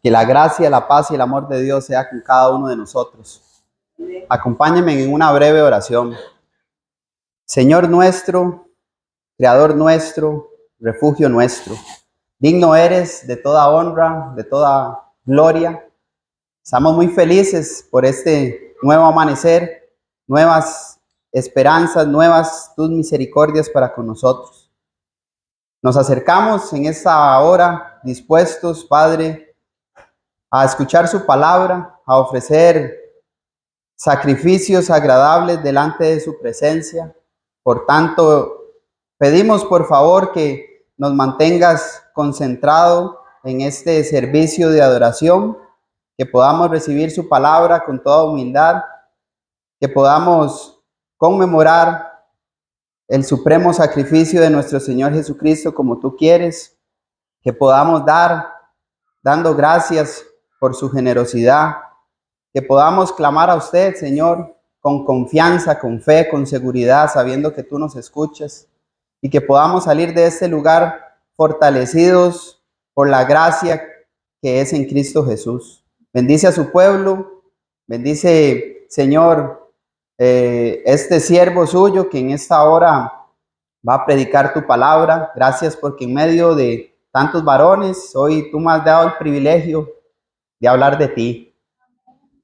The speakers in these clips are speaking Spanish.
Que la gracia, la paz y el amor de Dios sea con cada uno de nosotros. Acompáñenme en una breve oración. Señor nuestro, Creador nuestro, refugio nuestro, digno eres de toda honra, de toda gloria. Estamos muy felices por este nuevo amanecer, nuevas esperanzas, nuevas tus misericordias para con nosotros. Nos acercamos en esta hora dispuestos, Padre, a escuchar su palabra, a ofrecer sacrificios agradables delante de su presencia. Por tanto, pedimos por favor que nos mantengas concentrado en este servicio de adoración, que podamos recibir su palabra con toda humildad, que podamos conmemorar el supremo sacrificio de nuestro Señor Jesucristo como tú quieres, que podamos dando gracias por su generosidad, que podamos clamar a usted, Señor, con confianza, con fe, con seguridad, sabiendo que tú nos escuchas, y que podamos salir de este lugar fortalecidos por la gracia que es en Cristo Jesús. Bendice a su pueblo, bendice, Señor, este siervo suyo que en esta hora va a predicar tu palabra. Gracias porque en medio de tantos varones, hoy tú me has dado el privilegio de hablar de ti.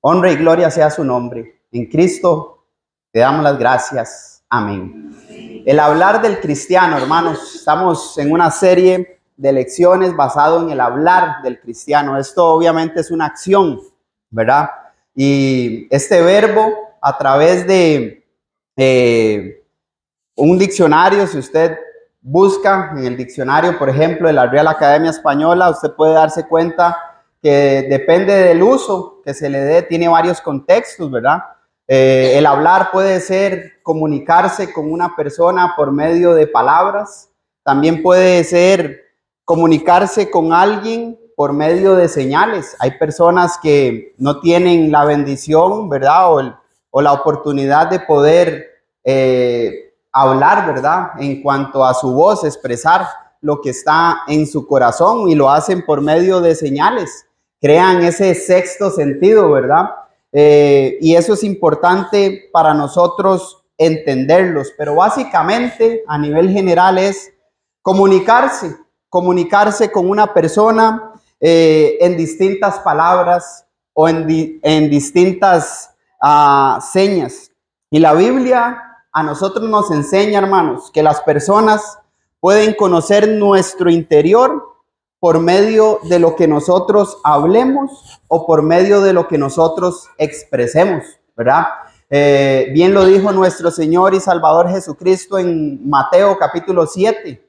Honra y gloria sea su nombre. En Cristo te damos las gracias. Amén. El hablar del cristiano, hermanos. Estamos en una serie de lecciones basado en el hablar del cristiano. Esto obviamente es una acción, ¿verdad? Y este verbo, a través de un diccionario, si usted busca en el diccionario, por ejemplo, de la Real Academia Española, usted puede darse cuenta que depende del uso que se le dé, tiene varios contextos, ¿verdad? El hablar puede ser comunicarse con una persona por medio de palabras, también puede ser comunicarse con alguien por medio de señales. Hay personas que no tienen la bendición, ¿verdad? O la oportunidad de poder hablar, ¿verdad? En cuanto a su voz, expresar lo que está en su corazón, y lo hacen por medio de señales. Crean ese sexto sentido, ¿verdad? Y eso es importante para nosotros entenderlos, pero básicamente a nivel general es comunicarse con una persona en distintas palabras o en distintas señas. Y la Biblia a nosotros nos enseña, hermanos, que las personas pueden conocer nuestro interior por medio de lo que nosotros hablemos o por medio de lo que nosotros expresemos, ¿verdad? Bien lo dijo nuestro Señor y Salvador Jesucristo en Mateo capítulo 7.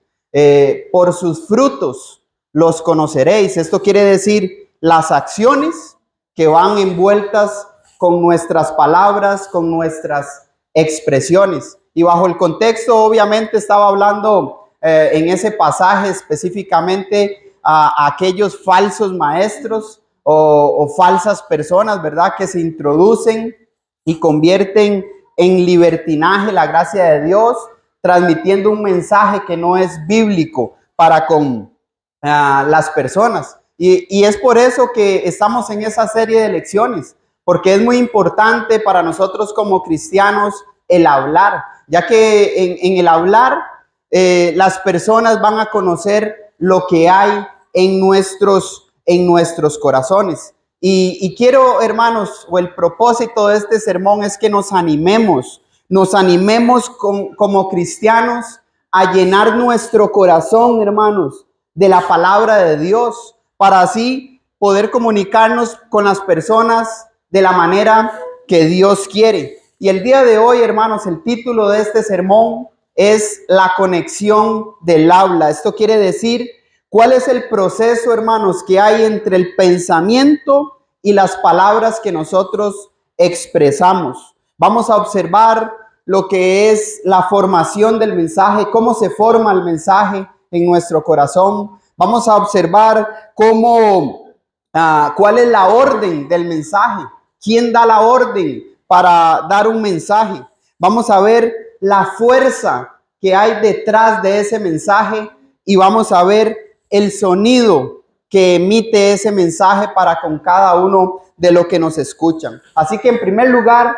Por sus frutos los conoceréis. Esto quiere decir las acciones que van envueltas con nuestras palabras, con nuestras expresiones. Y bajo el contexto, obviamente, estaba hablando en ese pasaje específicamente a aquellos falsos maestros o falsas personas, ¿verdad? Que se introducen y convierten en libertinaje la gracia de Dios, transmitiendo un mensaje que no es bíblico para con las personas. Y es por eso que estamos en esa serie de lecciones, porque es muy importante para nosotros como cristianos el hablar, ya que en el hablar las personas van a conocer lo que hay en nuestros corazones. Y quiero, hermanos, o el propósito de este sermón es que nos animemos como cristianos a llenar nuestro corazón, hermanos, de la palabra de Dios, para así poder comunicarnos con las personas de la manera que Dios quiere. Y el día de hoy, hermanos, el título de este sermón es la conexión del habla. Esto quiere decir cuál es el proceso, hermanos, que hay entre el pensamiento y las palabras que nosotros expresamos. Vamos a observar lo que es la formación del mensaje, cómo se forma el mensaje en nuestro corazón. Vamos a observar cuál es la orden del mensaje, quién da la orden para dar un mensaje. Vamos a ver la fuerza que hay detrás de ese mensaje y vamos a ver el sonido que emite ese mensaje para con cada uno de los que nos escuchan. Así que en primer lugar,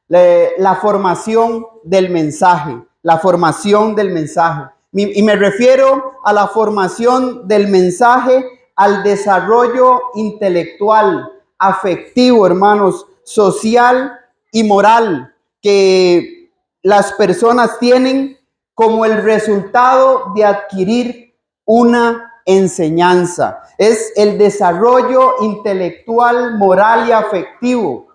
la formación del mensaje, la formación del mensaje. Y me refiero a la formación del mensaje, al desarrollo intelectual, afectivo, hermanos, social y moral que las personas tienen como el resultado de adquirir una enseñanza. Es el desarrollo intelectual, moral y afectivo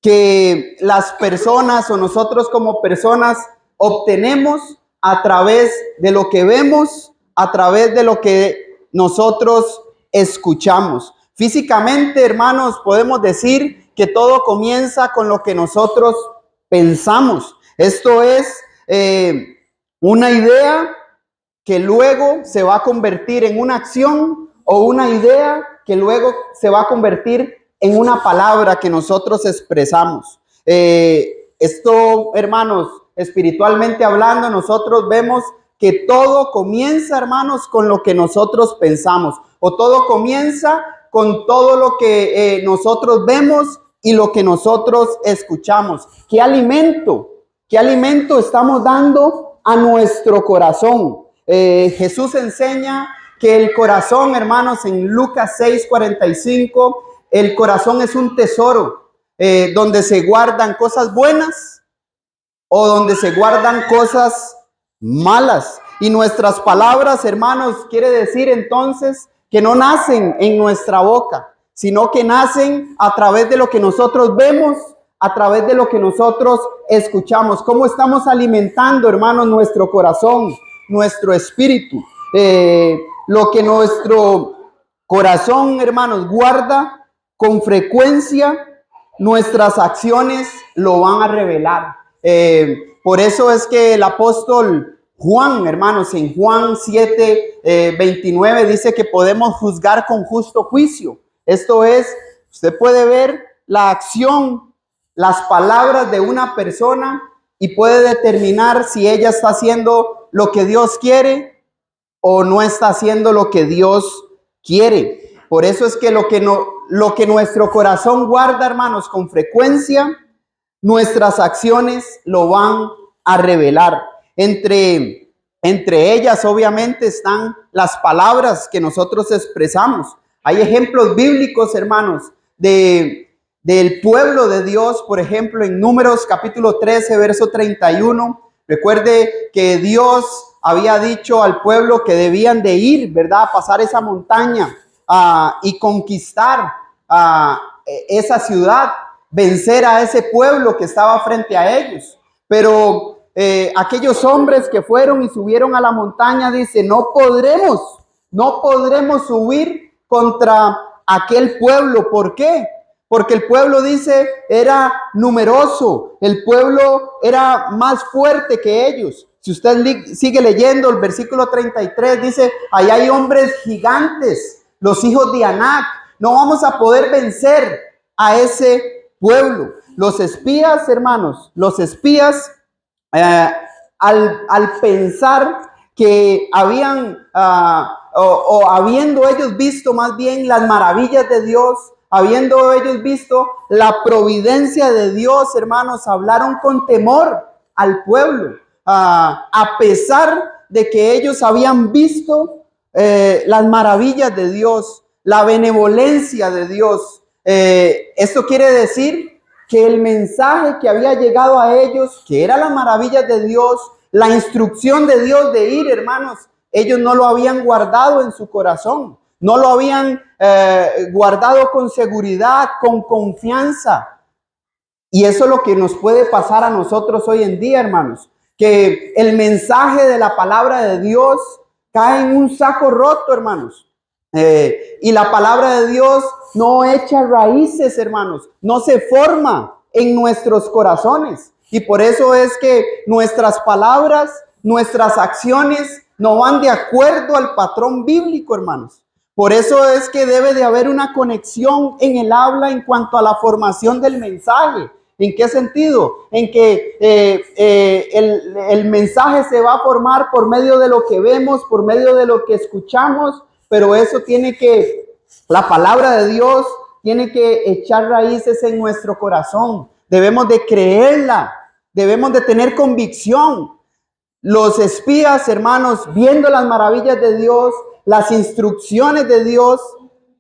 que las personas o nosotros como personas obtenemos a través de lo que vemos, a través de lo que nosotros escuchamos. Físicamente, hermanos, podemos decir que todo comienza con lo que nosotros pensamos. Esto es una idea que luego se va a convertir en una acción, o una idea que luego se va a convertir en una palabra que nosotros expresamos. Esto, hermanos, espiritualmente hablando, nosotros vemos que todo comienza, hermanos, con lo que nosotros pensamos, o todo comienza con todo lo que nosotros vemos y lo que nosotros escuchamos. ¿Qué alimento estamos dando a nuestro corazón? Jesús enseña que el corazón, hermanos, en Lucas 6:45, el corazón es un tesoro donde se guardan cosas buenas o donde se guardan cosas malas. Y nuestras palabras, hermanos, quiere decir entonces que no nacen en nuestra boca, sino que nacen a través de lo que nosotros vemos, a través de lo que nosotros escuchamos. ¿Cómo estamos alimentando, hermanos, nuestro corazón, nuestro espíritu? Lo que nuestro corazón, hermanos, guarda con frecuencia, nuestras acciones lo van a revelar. Por eso es que el apóstol Juan, hermanos, en Juan 7:29 dice que podemos juzgar con justo juicio. Esto es, usted puede ver la acción, las palabras de una persona y puede determinar si ella está haciendo lo que Dios quiere o no está haciendo lo que Dios quiere. Por eso es que lo que nuestro corazón guarda, hermanos, con frecuencia, nuestras acciones lo van a revelar. Entre ellas, obviamente, están las palabras que nosotros expresamos. Hay ejemplos bíblicos, hermanos, del pueblo de Dios. Por ejemplo, en Números capítulo 13, verso 31. Recuerde que Dios había dicho al pueblo que debían de ir, ¿verdad?, a pasar esa montaña y conquistar esa ciudad, vencer a ese pueblo que estaba frente a ellos. Pero aquellos hombres que fueron y subieron a la montaña, dice, no podremos subir contra aquel pueblo. ¿Por qué? Porque el pueblo, dice, era numeroso, el pueblo era más fuerte que ellos. Si usted sigue leyendo el versículo 33, dice, ahí hay hombres gigantes, los hijos de Anac. No vamos a poder vencer a ese pueblo. Los espías, hermanos, al pensar que habían, habiendo ellos visto más bien las maravillas de Dios, habiendo ellos visto la providencia de Dios, hermanos, hablaron con temor al pueblo, a pesar de que ellos habían visto las maravillas de Dios, la benevolencia de Dios. Esto quiere decir que el mensaje que había llegado a ellos, que era las maravillas de Dios, la instrucción de Dios de ir, hermanos, ellos no lo habían guardado en su corazón, no lo habían guardado con seguridad, con confianza. Y eso es lo que nos puede pasar a nosotros hoy en día, hermanos, que el mensaje de la palabra de Dios cae en un saco roto, hermanos. Y la palabra de Dios no echa raíces, hermanos, no se forma en nuestros corazones. Y por eso es que nuestras palabras, nuestras acciones no van de acuerdo al patrón bíblico, hermanos. Por eso es que debe de haber una conexión en el habla en cuanto a la formación del mensaje. ¿En qué sentido? En que el mensaje se va a formar por medio de lo que vemos, por medio de lo que escuchamos, pero la palabra de Dios tiene que echar raíces en nuestro corazón. Debemos de creerla, debemos de tener convicción. Los espías, hermanos, viendo las maravillas de Dios, las instrucciones de Dios,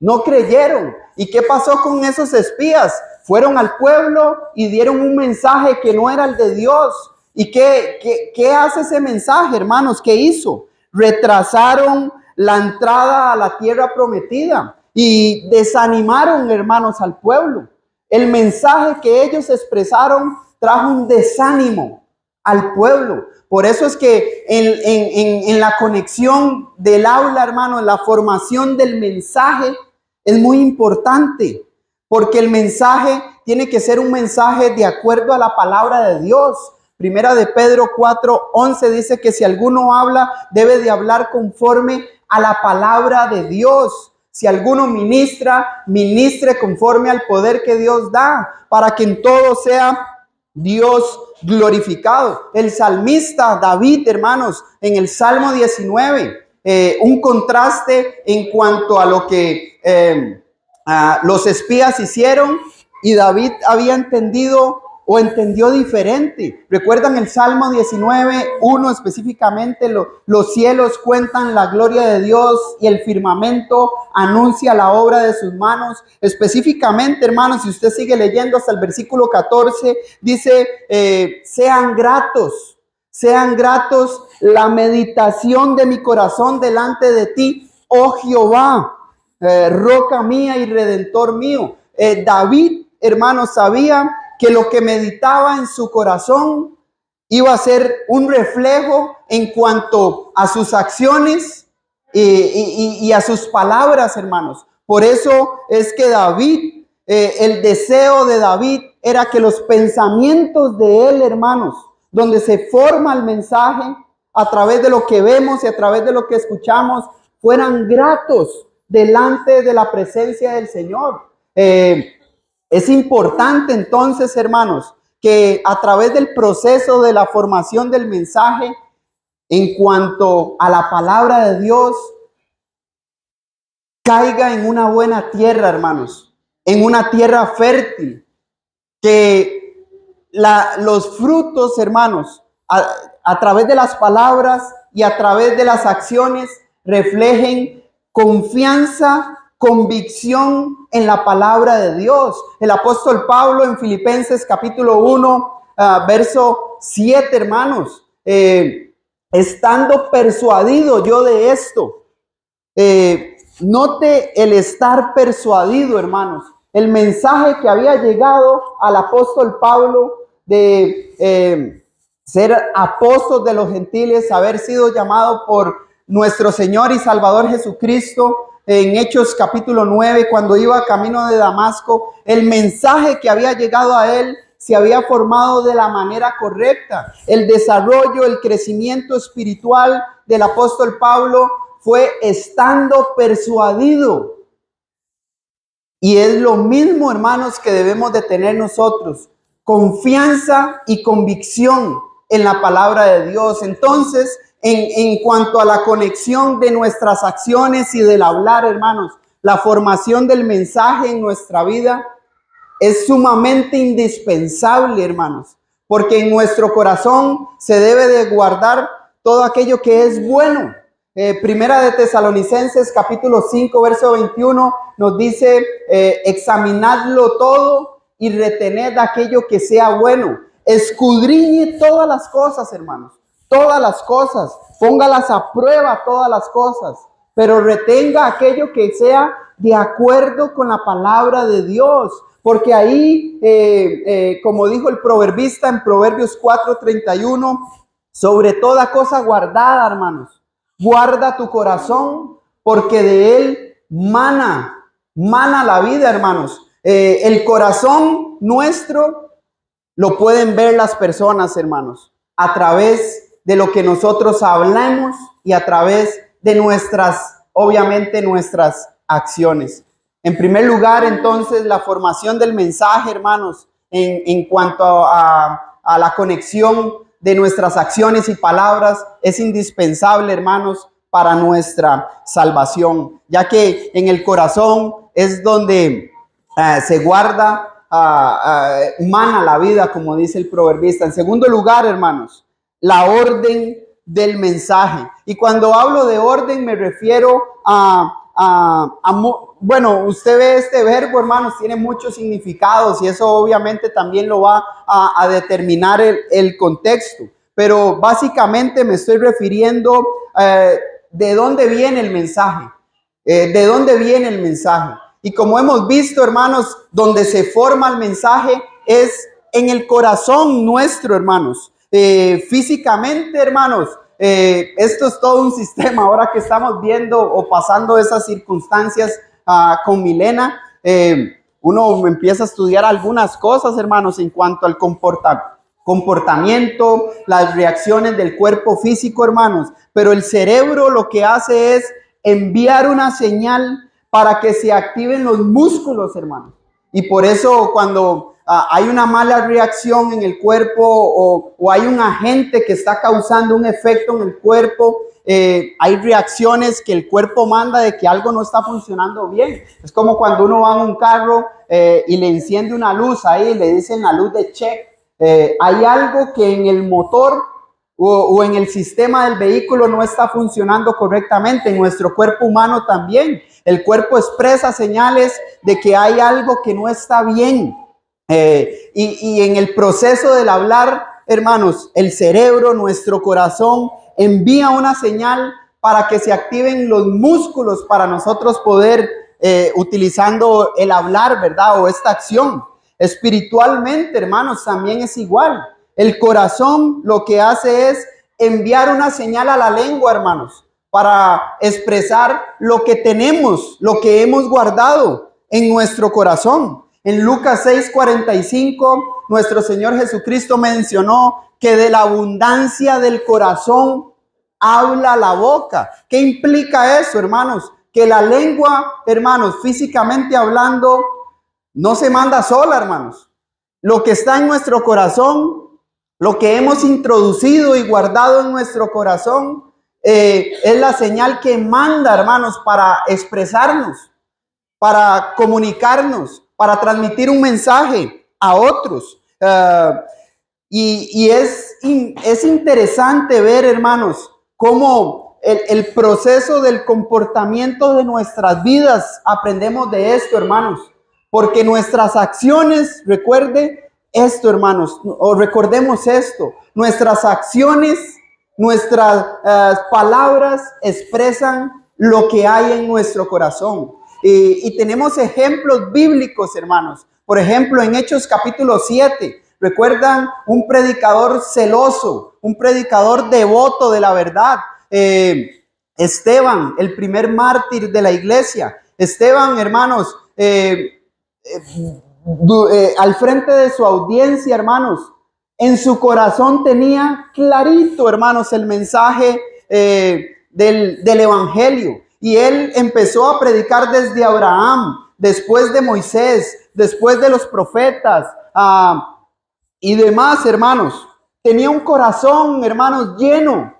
no creyeron. ¿Y qué pasó con esos espías? Fueron al pueblo y dieron un mensaje que no era el de Dios. ¿Y qué hace ese mensaje, hermanos? ¿Qué hizo? Retrasaron la entrada a la tierra prometida y desanimaron, hermanos, al pueblo. El mensaje que ellos expresaron trajo un desánimo al pueblo. Por eso es que en la conexión del aula, hermano, en la formación del mensaje es muy importante, porque el mensaje tiene que ser un mensaje de acuerdo a la palabra de Dios. Primera de Pedro 4:11 dice que si alguno habla, debe de hablar conforme a la palabra de Dios. Si alguno ministra, ministre conforme al poder que Dios da, para que en todo sea Dios glorificado. El salmista David, hermanos, en el Salmo 19, un contraste en cuanto a lo que los espías hicieron, y David había entendido o entendió diferente. ¿Recuerdan el Salmo 19:1 específicamente? Los cielos cuentan la gloria de Dios y el firmamento anuncia la obra de sus manos. Específicamente, hermanos, si usted sigue leyendo hasta el versículo 14, dice, sean gratos la meditación de mi corazón delante de ti, oh Jehová, roca mía y redentor mío. David, hermanos, sabía que lo que meditaba en su corazón iba a ser un reflejo en cuanto a sus acciones y a sus palabras, hermanos. Por eso es que David, el deseo de David era que los pensamientos de él, hermanos, donde se forma el mensaje, a través de lo que vemos y a través de lo que escuchamos, fueran gratos delante de la presencia del Señor. Es importante entonces, hermanos, que a través del proceso de la formación del mensaje, en cuanto a la palabra de Dios, caiga en una buena tierra, hermanos, en una tierra fértil, que los frutos, hermanos, a través de las palabras y a través de las acciones, reflejen confianza, convicción en la palabra de Dios. El apóstol Pablo en Filipenses capítulo 1, verso 7, hermanos, estando persuadido yo de esto. Note el estar persuadido, hermanos. El mensaje que había llegado al apóstol Pablo de ser apóstol de los gentiles, haber sido llamado por nuestro Señor y Salvador Jesucristo. En Hechos capítulo 9, cuando iba camino de Damasco, el mensaje que había llegado a él se había formado de la manera correcta. El desarrollo, el crecimiento espiritual del apóstol Pablo fue estando persuadido. Y es lo mismo, hermanos, que debemos de tener nosotros: confianza y convicción en la palabra de Dios. Entonces, en cuanto a la conexión de nuestras acciones y del hablar, hermanos, la formación del mensaje en nuestra vida es sumamente indispensable, hermanos, porque en nuestro corazón se debe de guardar todo aquello que es bueno. Primera de Tesalonicenses capítulo 5 verso 21 nos dice, examinadlo todo y retened aquello que sea bueno. Escudriñe todas las cosas, hermanos, todas las cosas, póngalas a prueba todas las cosas, pero retenga aquello que sea de acuerdo con la palabra de Dios, porque ahí, como dijo el proverbista en Proverbios 4:31, sobre toda cosa guardada, hermanos, guarda tu corazón, porque de él mana la vida, hermanos. El corazón nuestro lo pueden ver las personas, hermanos, a través de lo que nosotros hablamos y a través de obviamente nuestras acciones. En primer lugar, entonces, la formación del mensaje, hermanos, en cuanto a la conexión de nuestras acciones y palabras, es indispensable, hermanos, para nuestra salvación, ya que en el corazón es donde se guarda, mana la vida, como dice el proverbista. En segundo lugar, hermanos, la orden del mensaje. Y cuando hablo de orden me refiero bueno, usted ve este verbo, hermanos, tiene muchos significados y eso obviamente también lo va a determinar el contexto. Pero básicamente me estoy refiriendo de dónde viene el mensaje. ¿De dónde viene el mensaje? Y como hemos visto, hermanos, donde se forma el mensaje es en el corazón nuestro, hermanos. Físicamente, hermanos, esto es todo un sistema. Ahora que estamos viendo o pasando esas circunstancias con Milena, uno empieza a estudiar algunas cosas, hermanos, en cuanto al comportamiento, las reacciones del cuerpo físico, hermanos. Pero el cerebro lo que hace es enviar una señal para que se activen los músculos, hermanos. Y por eso cuando hay una mala reacción en el cuerpo o hay un agente que está causando un efecto en el cuerpo, hay reacciones que el cuerpo manda de que algo no está funcionando bien. Es como cuando uno va en un carro y le enciende una luz ahí, le dicen la luz de check. Hay algo que en el motor o en el sistema del vehículo no está funcionando correctamente. En nuestro cuerpo humano también. El cuerpo expresa señales de que hay algo que no está bien. Y en el proceso del hablar, hermanos, el cerebro, nuestro corazón, envía una señal para que se activen los músculos para nosotros poder, utilizando el hablar, ¿verdad? O esta acción. Espiritualmente, hermanos, también es igual. El corazón lo que hace es enviar una señal a la lengua, hermanos, para expresar lo que tenemos, lo que hemos guardado en nuestro corazón. En Lucas 6:45, nuestro Señor Jesucristo mencionó que de la abundancia del corazón habla la boca. ¿Qué implica eso, hermanos? Que la lengua, hermanos, físicamente hablando, no se manda sola, hermanos. Lo que está en nuestro corazón, lo que hemos introducido y guardado en nuestro corazón, es la señal que manda, hermanos, para expresarnos, para comunicarnos, para transmitir un mensaje a otros. Y es interesante ver, hermanos, cómo el proceso del comportamiento de nuestras vidas, aprendemos de esto, hermanos. Porque nuestras acciones, recuerde esto, hermanos, o recordemos esto, nuestras acciones, nuestras palabras expresan lo que hay en nuestro corazón. Y tenemos ejemplos bíblicos, hermanos. Por ejemplo, en Hechos capítulo 7, recuerdan un predicador celoso, un predicador devoto de la verdad. Esteban, el primer mártir de la iglesia. Esteban, hermanos, al frente de su audiencia, hermanos, en su corazón tenía clarito, hermanos, el mensaje del evangelio. Y él empezó a predicar desde Abraham, después de Moisés, después de los profetas y demás, hermanos. Tenía un corazón, hermanos, lleno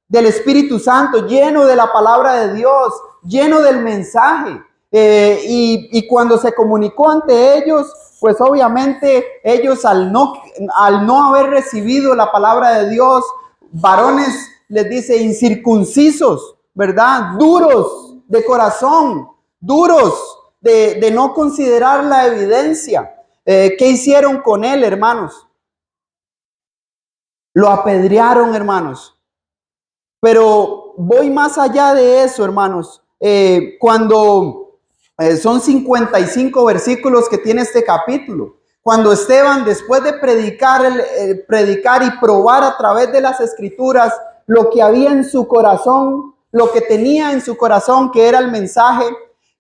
del Espíritu Santo, lleno de la palabra de Dios, lleno del mensaje. Y cuando se comunicó ante ellos, pues obviamente ellos al no haber recibido la palabra de Dios, varones, les dice, incircuncisos, ¿verdad? Duros de corazón, duros de no considerar la evidencia. ¿Qué hicieron con él, hermanos? Lo apedrearon, hermanos. Pero voy más allá de eso, hermanos. Cuando son 55 versículos que tiene este capítulo. Cuando Esteban, después de predicar y probar a través de las escrituras lo que había en su corazón, lo que tenía en su corazón, que era el mensaje,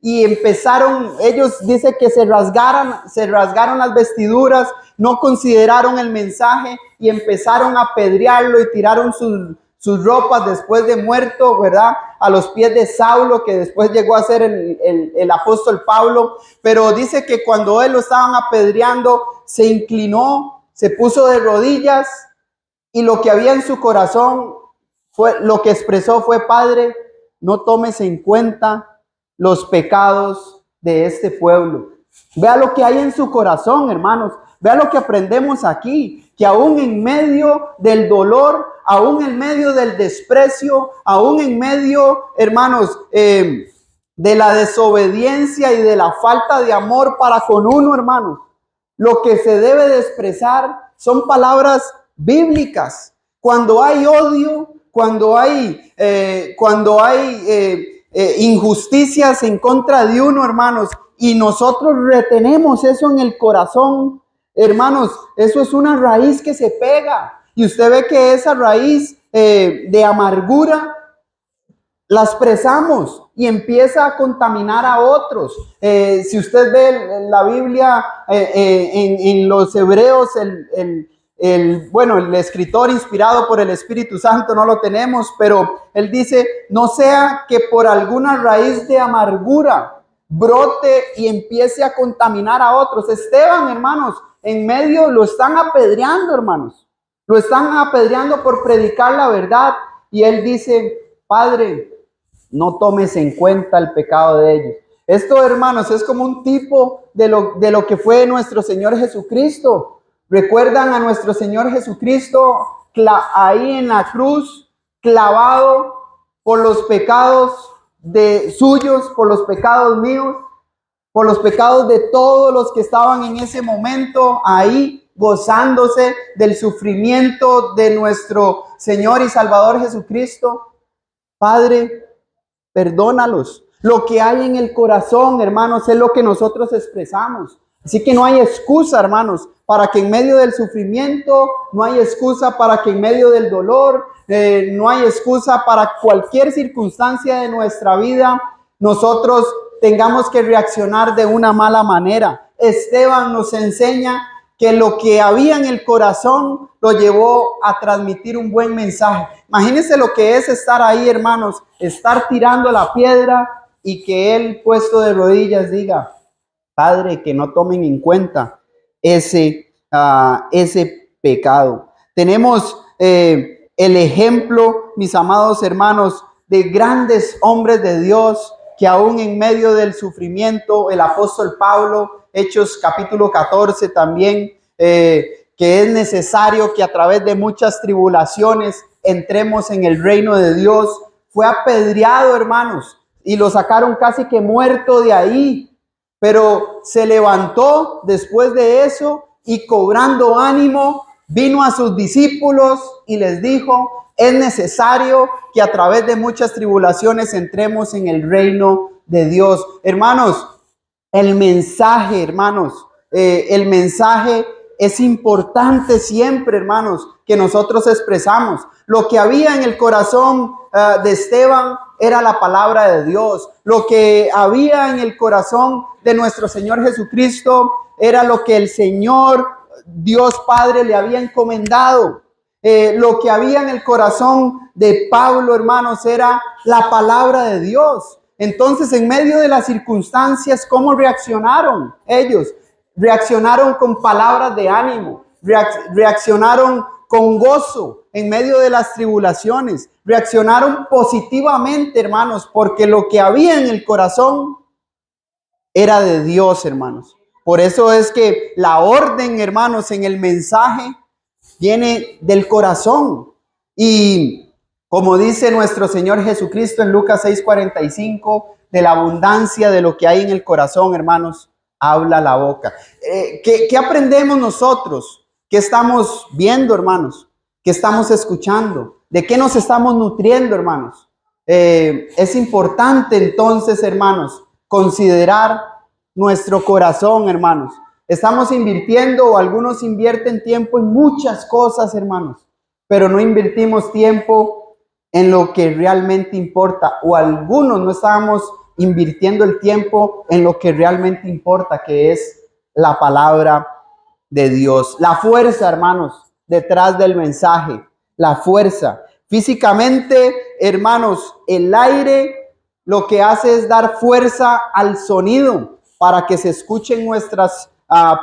y empezaron, ellos dicen que se rasgaron las vestiduras, no consideraron el mensaje y empezaron a apedrearlo y tiraron sus ropas después de muerto, ¿verdad? A los pies de Saulo, que después llegó a ser el apóstol Pablo. Pero dice que cuando él lo estaban apedreando, se inclinó, se puso de rodillas y lo que había en su corazón lo que expresó fue: Padre, no tomes en cuenta los pecados de este pueblo. Vea lo que hay en su corazón, hermanos. Vea lo que aprendemos aquí, que aún en medio del dolor, aún en medio del desprecio, aún en medio, hermanos, de la desobediencia y de la falta de amor para con uno, hermanos, lo que se debe de expresar son palabras bíblicas. Cuando hay odio, cuando hay injusticias en contra de uno, hermanos, y nosotros retenemos eso en el corazón, hermanos, eso es una raíz que se pega. Y usted ve que esa raíz de amargura la expresamos y empieza a contaminar a otros. Si usted ve la Biblia en los Hebreos, el escritor inspirado por el Espíritu Santo, no lo tenemos, pero él dice, no sea que por alguna raíz de amargura brote y empiece a contaminar a otros. Esteban, hermanos, en medio lo están apedreando, hermanos. Lo están apedreando por predicar la verdad. Y él dice, Padre, no tomes en cuenta el pecado de ellos. Esto, hermanos, es como un tipo de lo que fue nuestro Señor Jesucristo. ¿Recuerdan a nuestro Señor Jesucristo ahí en la cruz, clavado por los pecados suyos, por los pecados míos, por los pecados de todos los que estaban en ese momento ahí, gozándose del sufrimiento de nuestro Señor y Salvador Jesucristo? Padre, perdónalos. Lo que hay en el corazón, hermanos, es lo que nosotros expresamos. Así que no hay excusa, hermanos, para que en medio del sufrimiento, no hay excusa para que en medio del dolor, no hay excusa para cualquier circunstancia de nuestra vida, nosotros tengamos que reaccionar de una mala manera. Esteban nos enseña que lo que había en el corazón lo llevó a transmitir un buen mensaje. Imagínense lo que es estar ahí, hermanos, estar tirando la piedra y que él, puesto de rodillas, diga, Padre, que no tomen en cuenta ese pecado. Tenemos el ejemplo, mis amados hermanos, de grandes hombres de Dios que aún en medio del sufrimiento, el apóstol Pablo, Hechos capítulo 14 también, que es necesario que a través de muchas tribulaciones entremos en el reino de Dios, fue apedreado, hermanos, y lo sacaron casi que muerto de ahí, pero se levantó después de eso y cobrando ánimo, vino a sus discípulos y les dijo, es necesario que a través de muchas tribulaciones entremos en el reino de Dios. Hermanos, el mensaje, hermanos, el mensaje es importante siempre, hermanos, que nosotros expresamos. Lo que había en el corazón de Esteban era la palabra de Dios. Lo que había en el corazón de nuestro Señor Jesucristo era lo que el Señor, Dios Padre, le había encomendado. Lo que había en el corazón de Pablo, hermanos, era la palabra de Dios. Entonces, en medio de las circunstancias, ¿cómo reaccionaron ellos? Reaccionaron con palabras de ánimo, reaccionaron con gozo en medio de las tribulaciones, reaccionaron positivamente, hermanos, porque lo que había en el corazón era de Dios, hermanos. Por eso es que la orden, hermanos, en el mensaje viene del corazón. Y como dice nuestro Señor Jesucristo en Lucas 6:45, de la abundancia de lo que hay en el corazón, hermanos, habla la boca. ¿Qué aprendemos nosotros? ¿Qué estamos viendo, hermanos? ¿Qué estamos escuchando? ¿De qué nos estamos nutriendo, hermanos? Es importante entonces, hermanos, considerar nuestro corazón, hermanos. Estamos invirtiendo, o algunos invierten tiempo en muchas cosas, hermanos, pero no invertimos tiempo en lo que realmente importa, o algunos no estamos invirtiendo el tiempo en lo que realmente importa, que es la palabra de Dios. La fuerza, hermanos, detrás del mensaje, la fuerza. Físicamente, hermanos, el aire lo que hace es dar fuerza al sonido para que se escuchen nuestras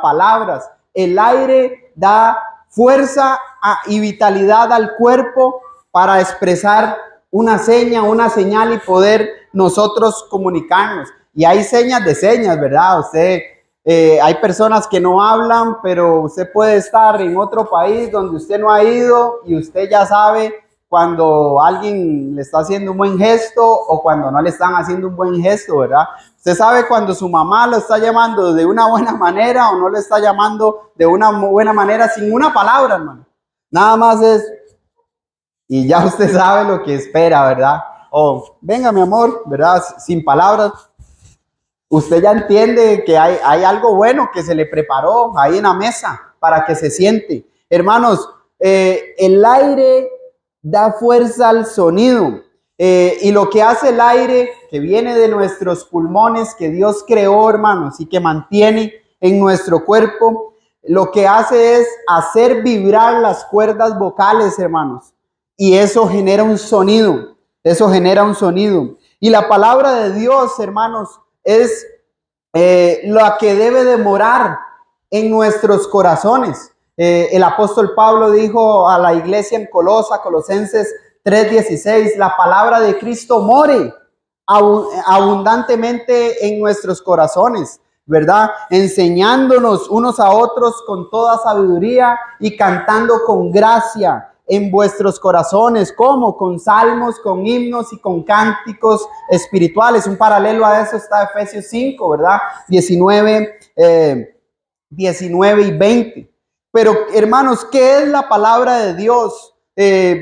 palabras. El aire da fuerza y vitalidad al cuerpo para expresar una seña, una señal y poder nosotros comunicarnos. Y hay señas de señas, ¿verdad? Hay personas que no hablan, pero usted puede estar en otro país donde usted no ha ido y usted ya sabe cuando alguien le está haciendo un buen gesto o cuando no le están haciendo un buen gesto, ¿verdad? Usted sabe cuando su mamá lo está llamando de una buena manera o no lo está llamando de una buena manera sin una palabra, hermano. Nada más es, y ya usted sabe lo que espera, ¿verdad? O venga, mi amor, ¿verdad? Sin palabras. Usted ya entiende que hay algo bueno que se le preparó ahí en la mesa para que se siente. Hermanos, el aire da fuerza al sonido. Y lo que hace el aire que viene de nuestros pulmones, que Dios creó, hermanos, y que mantiene en nuestro cuerpo, lo que hace es hacer vibrar las cuerdas vocales, hermanos. Y eso genera un sonido. Eso genera un sonido. Y la palabra de Dios, hermanos, es lo que debe de morar en nuestros corazones. El apóstol Pablo dijo a la iglesia en Colosenses 3:16, la palabra de Cristo more abundantemente en nuestros corazones, ¿verdad? Enseñándonos unos a otros con toda sabiduría y cantando con gracia en vuestros corazones, como con salmos, con himnos y con cánticos espirituales. Un paralelo a eso está Efesios 5, ¿verdad? 19 y 20. Pero, hermanos, ¿qué es la palabra de Dios?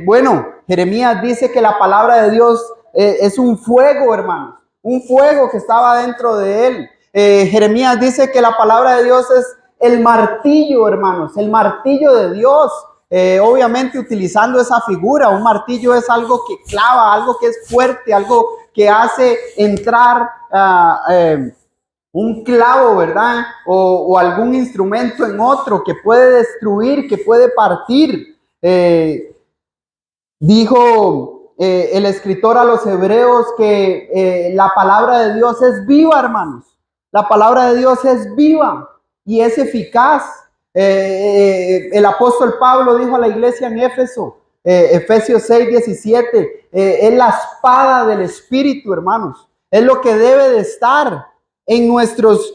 Bueno, Jeremías dice que la palabra de Dios es un fuego, hermanos, un fuego que estaba dentro de él. Jeremías dice que la palabra de Dios es el martillo, hermanos, el martillo de Dios. Obviamente utilizando esa figura, un martillo es algo que clava, algo que es fuerte, algo que hace entrar un clavo, ¿verdad? O algún instrumento en otro que puede destruir, que puede partir. Dijo el escritor a los hebreos que la palabra de Dios es viva, hermanos. La palabra de Dios es viva y es eficaz. El apóstol Pablo dijo a la iglesia en Éfeso, Efesios 6:17, es la espada del Espíritu, hermanos. Es lo que debe de estar en nuestros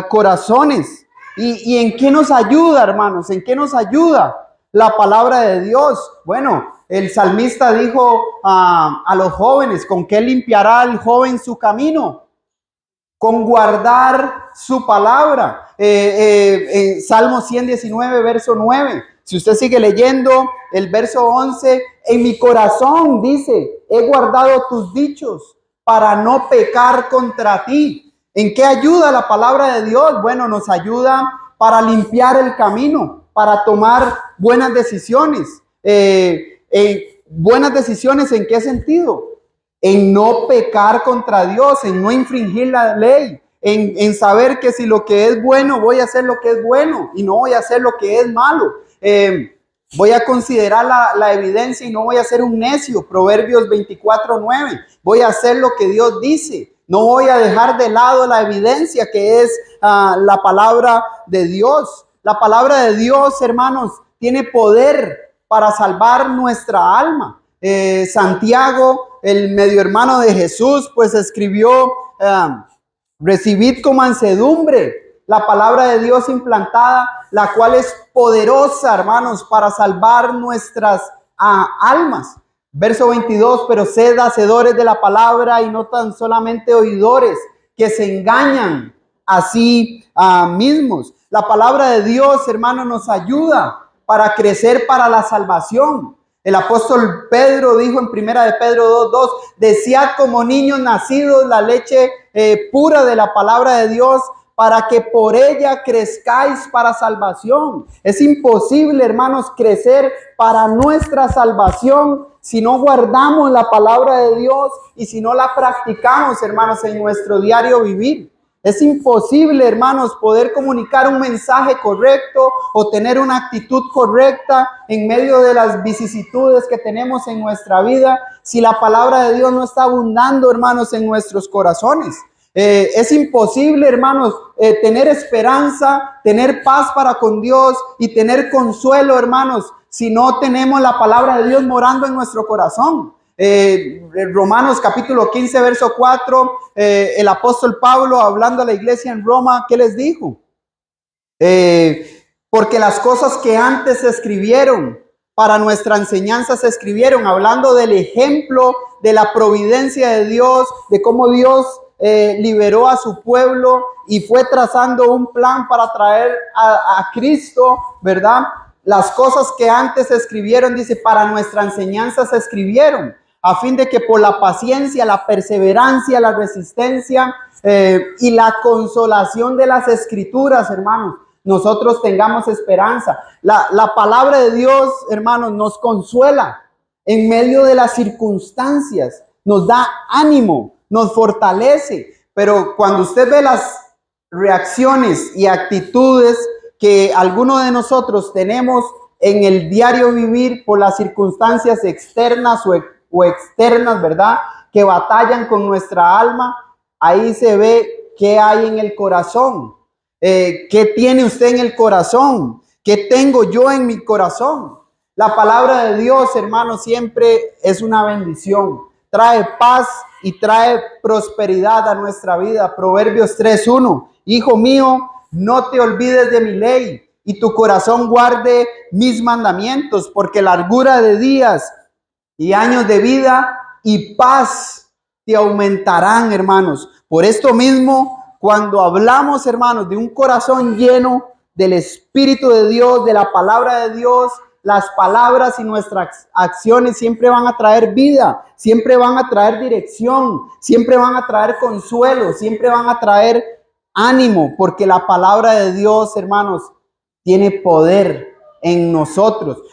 corazones. ¿Y en qué nos ayuda, hermanos? ¿En qué nos ayuda la palabra de Dios? Bueno, el salmista dijo a los jóvenes, ¿con qué limpiará el joven su camino? Con guardar su palabra. Salmo 119, verso 9. Si usted sigue leyendo el verso 11, en mi corazón dice, he guardado tus dichos para no pecar contra ti. ¿En qué ayuda la palabra de Dios? Bueno, nos ayuda para limpiar el camino, para tomar buenas decisiones. ¿Buenas decisiones en qué sentido? En no pecar contra Dios, en no infringir la ley, en saber que si lo que es bueno, voy a hacer lo que es bueno y no voy a hacer lo que es malo. Voy a considerar la evidencia y no voy a ser un necio. Proverbios 24:9. Voy a hacer lo que Dios dice. No voy a dejar de lado la evidencia que es la palabra de Dios. La palabra de Dios, hermanos, tiene poder para salvar nuestra alma. Santiago, el medio hermano de Jesús, pues escribió, recibid con mansedumbre la palabra de Dios implantada, la cual es poderosa, hermanos, para salvar nuestras almas. Verso 22, pero sed hacedores de la palabra y no tan solamente oidores, que se engañan a sí mismos. La palabra de Dios, hermanos, nos ayuda para crecer para la salvación. El apóstol Pedro dijo en primera de Pedro 2:2, desead como niños nacidos la leche pura de la palabra de Dios, para que por ella crezcáis para salvación. Es imposible, hermanos, crecer para nuestra salvación si no guardamos la palabra de Dios y si no la practicamos, hermanos, en nuestro diario vivir. Es imposible, hermanos, poder comunicar un mensaje correcto o tener una actitud correcta en medio de las vicisitudes que tenemos en nuestra vida si la palabra de Dios no está abundando, hermanos, en nuestros corazones. Es imposible, hermanos, tener esperanza, tener paz para con Dios y tener consuelo, hermanos, si no tenemos la palabra de Dios morando en nuestro corazón. Romanos capítulo 15, verso 4, el apóstol Pablo hablando a la iglesia en Roma, ¿qué les dijo? Porque las cosas que antes se escribieron, para nuestra enseñanza se escribieron, hablando del ejemplo de la providencia de Dios, de cómo Dios liberó a su pueblo y fue trazando un plan para traer a Cristo, ¿verdad? Las cosas que antes se escribieron, dice, para nuestra enseñanza se escribieron, a fin de que por la paciencia, la perseverancia, la resistencia y la consolación de las escrituras, hermanos, nosotros tengamos esperanza. La palabra de Dios, hermanos, nos consuela en medio de las circunstancias, nos da ánimo, nos fortalece. Pero cuando usted ve las reacciones y actitudes que algunos de nosotros tenemos en el diario vivir por las circunstancias externas o externas, ¿verdad? Que batallan con nuestra alma, ahí se ve qué hay en el corazón. ¿Qué tiene usted en el corazón? ¿Qué tengo yo en mi corazón? La palabra de Dios, hermano, siempre es una bendición. Trae paz y trae prosperidad a nuestra vida. Proverbios 3:1. Hijo mío, no te olvides de mi ley y tu corazón guarde mis mandamientos, porque largura de días y años de vida y paz te aumentarán, hermanos. Por esto mismo, cuando hablamos, hermanos, de un corazón lleno del Espíritu de Dios, de la palabra de Dios, las palabras y nuestras acciones siempre van a traer vida, siempre van a traer dirección, siempre van a traer consuelo, siempre van a traer ánimo, porque la palabra de Dios, hermanos, tiene poder en nosotros.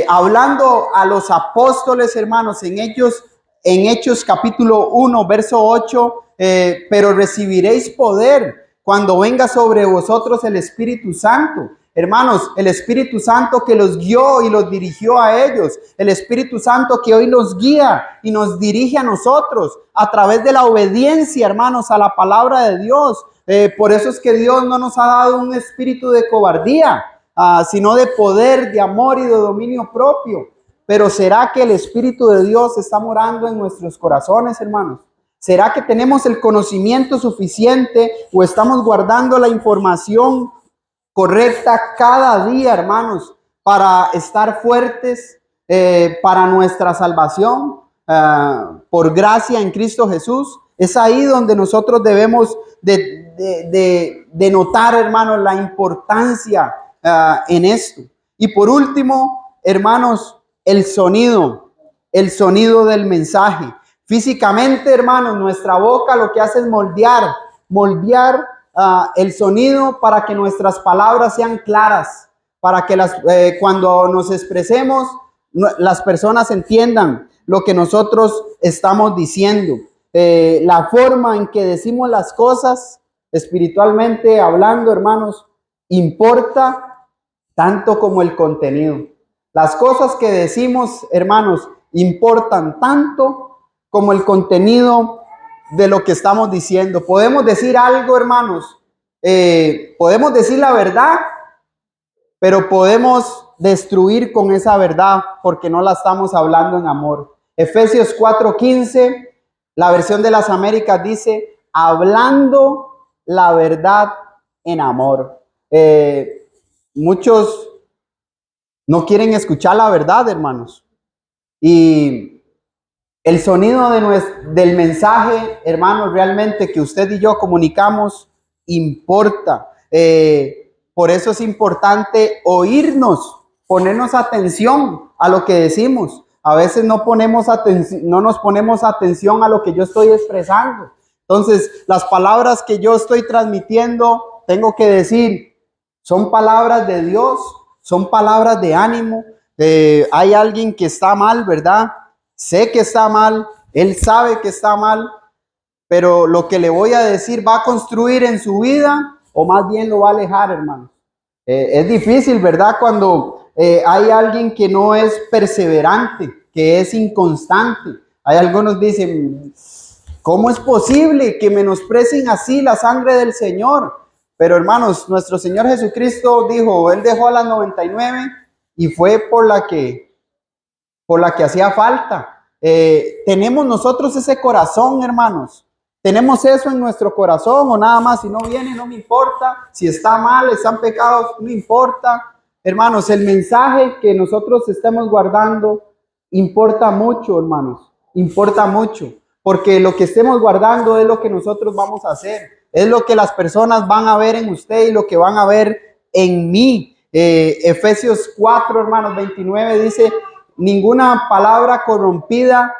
Hablando a los apóstoles, hermanos, en Hechos capítulo 1, verso 8, pero recibiréis poder cuando venga sobre vosotros el Espíritu Santo. Hermanos, el Espíritu Santo que los guió y los dirigió a ellos, el Espíritu Santo que hoy nos guía y nos dirige a nosotros a través de la obediencia, hermanos, a la palabra de Dios. Por eso es que Dios no nos ha dado un espíritu de cobardía, sino de poder, de amor y de dominio propio. Pero ¿será que el Espíritu de Dios está morando en nuestros corazones, hermanos? ¿Será que tenemos el conocimiento suficiente o estamos guardando la información correcta cada día, hermanos, para estar fuertes para nuestra salvación por gracia en Cristo Jesús? Es ahí donde nosotros debemos de notar, hermanos, la importancia en esto. Y por último, hermanos, el sonido del mensaje. Físicamente, hermanos, nuestra boca lo que hace es moldear el sonido para que nuestras palabras sean claras, para que cuando nos expresemos, las personas entiendan lo que nosotros estamos diciendo. La forma en que decimos las cosas, espiritualmente hablando, hermanos, importa tanto como el contenido. Las cosas que decimos, hermanos, importan tanto como el contenido de lo que estamos diciendo. Podemos decir algo, hermanos, podemos decir la verdad, pero podemos destruir con esa verdad porque no la estamos hablando en amor. Efesios 4:15, la versión de las Américas dice, hablando la verdad en amor. Muchos no quieren escuchar la verdad, hermanos. Y el sonido del mensaje, hermanos, realmente que usted y yo comunicamos, importa. Por eso es importante oírnos, ponernos atención a lo que decimos. A veces no nos ponemos atención a lo que yo estoy expresando. Entonces, las palabras que yo estoy transmitiendo, tengo que decir, son palabras de Dios, son palabras de ánimo. Hay alguien que está mal, ¿verdad? Sé que está mal, él sabe que está mal, pero lo que le voy a decir va a construir en su vida o más bien lo va a alejar, hermanos. Es difícil, ¿verdad? Cuando hay alguien que no es perseverante, que es inconstante. Hay algunos dicen, ¿cómo es posible que menosprecien así la sangre del Señor? Pero hermanos, nuestro Señor Jesucristo dijo, Él dejó a las 99 y fue por la que hacía falta. ¿Tenemos nosotros ese corazón, hermanos? ¿Tenemos eso en nuestro corazón o nada más? Si no viene, no me importa. Si está mal, están pecados, no importa. Hermanos, el mensaje que nosotros estemos guardando importa mucho, hermanos. Importa mucho. Porque lo que estemos guardando es lo que nosotros vamos a hacer. Es lo que las personas van a ver en usted y lo que van a ver en mí. Efesios 4, hermanos, 29 dice, ninguna palabra corrompida,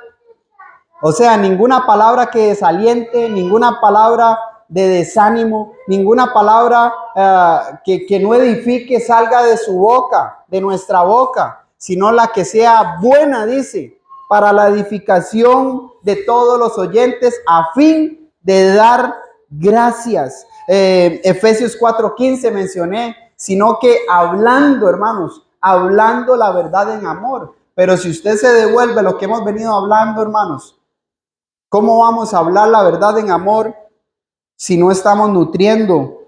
o sea, ninguna palabra que desaliente, ninguna palabra de desánimo, ninguna palabra que no edifique salga de su boca, de nuestra boca, sino la que sea buena, dice, para la edificación de todos los oyentes a fin de dar gracias. Efesios 4:15 mencioné, sino que hablando, hermanos, hablando la verdad en amor. Pero si usted se devuelve lo que hemos venido hablando, hermanos, ¿cómo vamos a hablar la verdad en amor si no estamos nutriendo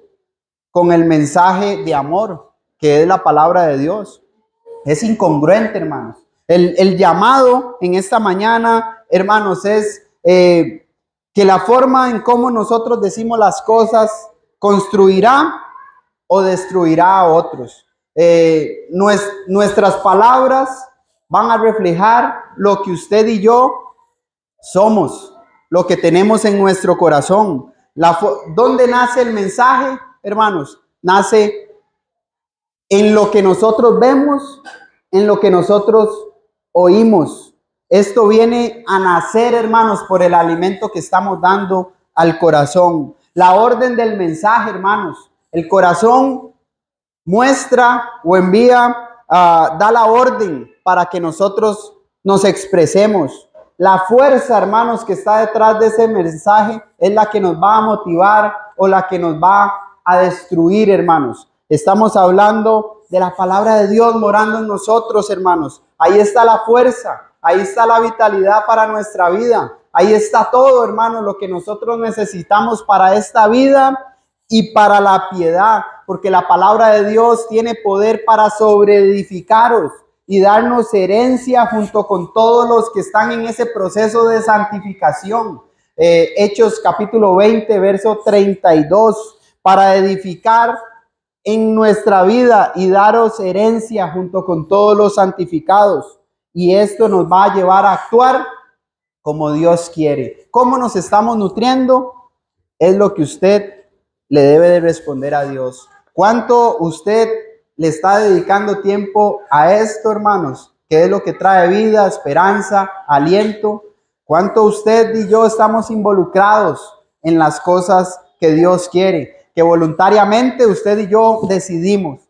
con el mensaje de amor, que es la palabra de Dios? Es incongruente, hermanos. El llamado en esta mañana, hermanos, es que la forma en cómo nosotros decimos las cosas construirá o destruirá a otros. Nuestras palabras van a reflejar lo que usted y yo somos, lo que tenemos en nuestro corazón. ¿Dónde nace el mensaje, hermanos? Nace en lo que nosotros vemos, en lo que nosotros oímos. Esto viene a nacer, hermanos, por el alimento que estamos dando al corazón. La orden del mensaje, hermanos. El corazón muestra o envía, da la orden para que nosotros nos expresemos. La fuerza, hermanos, que está detrás de ese mensaje es la que nos va a motivar o la que nos va a destruir, hermanos. Estamos hablando de la palabra de Dios morando en nosotros, hermanos. Ahí está la fuerza, ahí está la vitalidad para nuestra vida. Ahí está todo, hermanos, lo que nosotros necesitamos para esta vida y para la piedad, porque la palabra de Dios tiene poder para sobreedificaros y darnos herencia junto con todos los que están en ese proceso de santificación. Hechos capítulo 20, verso 32, para edificar en nuestra vida y daros herencia junto con todos los santificados. Y esto nos va a llevar a actuar como Dios quiere. ¿Cómo nos estamos nutriendo? Es lo que usted le debe de responder a Dios. ¿Cuánto usted le está dedicando tiempo a esto, hermanos? ¿Qué es lo que trae vida, esperanza, aliento? ¿Cuánto usted y yo estamos involucrados en las cosas que Dios quiere? Que voluntariamente usted y yo decidimos.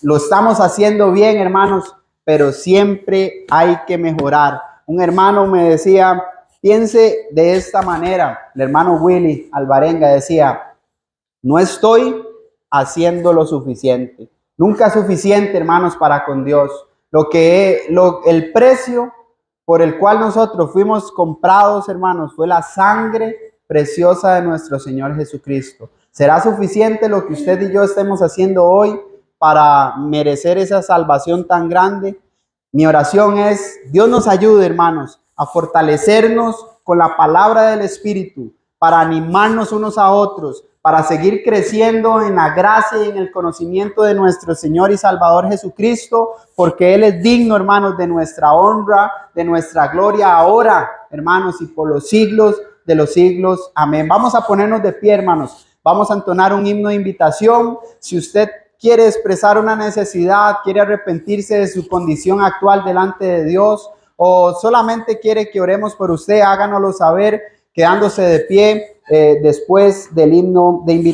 Lo estamos haciendo bien, hermanos, pero siempre hay que mejorar. Un hermano me decía, piense de esta manera. El hermano Willy Alvarenga decía, no estoy haciendo lo suficiente. Nunca es suficiente, hermanos, para con Dios. El precio por el cual nosotros fuimos comprados, hermanos, fue la sangre preciosa de nuestro Señor Jesucristo. ¿Será suficiente lo que usted y yo estemos haciendo hoy para merecer esa salvación tan grande? Mi oración es, Dios nos ayude, hermanos, a fortalecernos con la palabra del Espíritu, para animarnos unos a otros, para seguir creciendo en la gracia y en el conocimiento de nuestro Señor y Salvador Jesucristo, porque Él es digno, hermanos, de nuestra honra, de nuestra gloria ahora, hermanos, y por los siglos de los siglos. Amén. Vamos a ponernos de pie, hermanos. Vamos a entonar un himno de invitación. Si usted quiere expresar una necesidad, quiere arrepentirse de su condición actual delante de Dios, o solamente quiere que oremos por usted, háganoslo saber quedándose de pie después del himno de invitación.